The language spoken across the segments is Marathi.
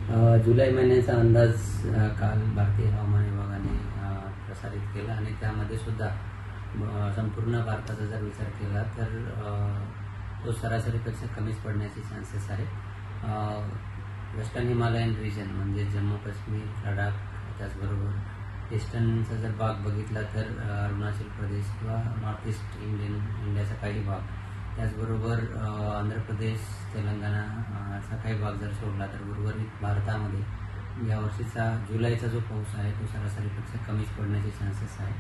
जुलै महिन्याचा अंदाज काल भारतीय हवामान विभागाने प्रसारित केला आणि त्यामध्ये सुद्धा संपूर्ण भारताचा जर विचार केला तर तो सरासरीपेक्षा कमीच पडण्याचे चान्सेस आहेत। वेस्टर्न हिमालयन रिजन म्हणजे जम्मू काश्मीर, लडाख, त्याचबरोबर ईस्टर्नचा जर भाग बघितला तर अरुणाचल प्रदेश किंवा नॉर्थ ईस्ट इंडियाचा काही भाग, त्याचबरोबर आंध्र प्रदेश, तेलंगणाचा काही भाग जर सोडला तर उर्वरित भारतामध्ये यावर्षीचा जुलैचा जो पाऊस आहे तो सरासरीपेक्षा कमीच पडण्याचे चान्सेस आहे।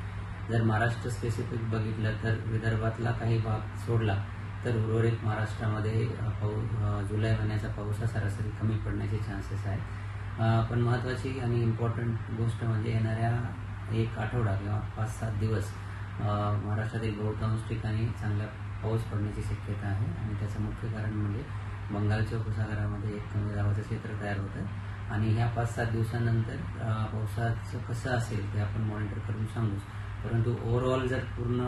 जर महाराष्ट्र स्पेसिफिक बघितलं तर विदर्भातला काही भाग सोडला तर उर्वरित महाराष्ट्रामध्ये जुलै महिन्याचा पाऊस हा सरासरी कमी पडण्याचे चान्सेस आहे। पण महत्त्वाची आणि इम्पॉर्टंट गोष्ट म्हणजे येणाऱ्या एक आठवडा किंवा 5-7 दिवस महाराष्ट्रातील बहुतांश ठिकाणी चांगला पाऊस पडण्याची शक्यता आहे आणि त्याचं मुख्य कारण म्हणजे बंगालच्या उपसागरामध्ये एक कमी दाबाचं क्षेत्र तयार होतं आहे आणि ह्या 5-7 दिवसानंतर पावसाचं कसं असेल ते आपण मॉनिटर करून सांगूच, परंतु ओव्हरऑल जर पूर्ण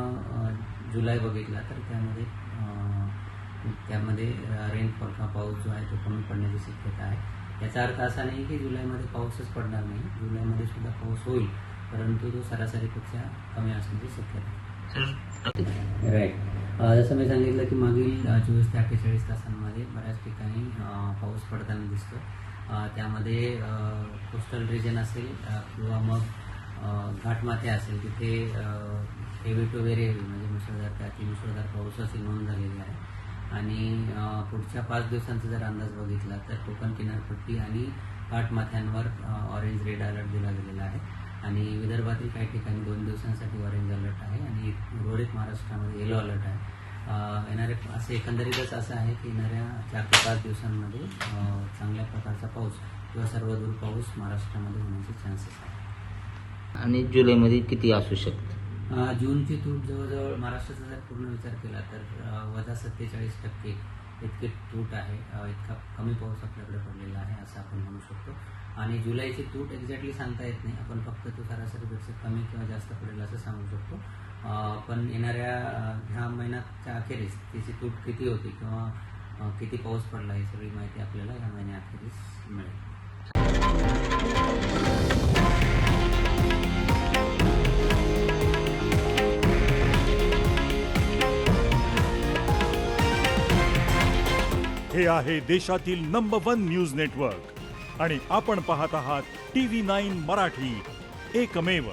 जुलै बघितला तर त्यामध्ये रेनफॉल किंवा पाऊस जो आहे तो कमी पडण्याची शक्यता आहे। याचा अर्थ असा नाही की जुलैमध्ये पाऊसच पडणार नाही, जुलैमध्ये सुद्धा पाऊस होईल, परंतु तो सरासरीपेक्षा कमी असण्याची शक्यता आहे। राईट, जसं मी सांगितलं की मागील 24 ते 48 तासांमध्ये बऱ्याच ठिकाणी पाऊस पडताना दिसतो। त्यामध्ये कोस्टल रिजन असेल किंवा मग घाटमाथे असेल तिथे हेवी टू व्हेरी हेवी म्हणजे मुसळधार ते अतिमुसळधार पावसाची नोंद झालेली आहे आणि पुढच्या 5 दिवसांचा जर अंदाज बघितला तर कोकण किनारपट्टी आणि घाटमाथ्यांवर ऑरेंज रेड अलर्ट दिला गेलेला आहे आणि विदर्भातील काही ठिकाणी 2 दिवसांसाठी ऑरेंज अलर्ट आहे आणि उर्वरित महाराष्ट्रामध्ये येलो अलर्ट आहे। येणारे असे एकंदरीतच असं आहे की येणाऱ्या 4 ते 5 दिवसांमध्ये चांगल्या प्रकारचा पाऊस किंवा सर्वदूर पाऊस महाराष्ट्रामध्ये होण्याचे चान्सेस आहे। आणि जुलैमध्ये किती असू शकतं? जूनची तूट जवळजवळ महाराष्ट्राचा जर पूर्ण विचार केला तर -47% इतकी तूट आहे, इतका कमी पाऊस आपल्याकडे पडलेला आहे असं आपण म्हणू शकतो आणि जुलैची तूट एक्झॅक्टली सांगता येत नाही, आपण फक्त तो सरासरीपेक्षा कमी किंवा जास्त पडेल असं सांगू शकतो। पण येणाऱ्या ह्या महिन्याच्या अखेरीस तिची तूट किती होती किंवा किती पाऊस पडला ही सगळी माहिती आपल्याला ह्या महिन्याअखेरीस मिळेल। हे आहे देशातील नंबर 1 न्यूज नेटवर्क आणि आपण पाहत आहात TV9 मराठी, एकमेव।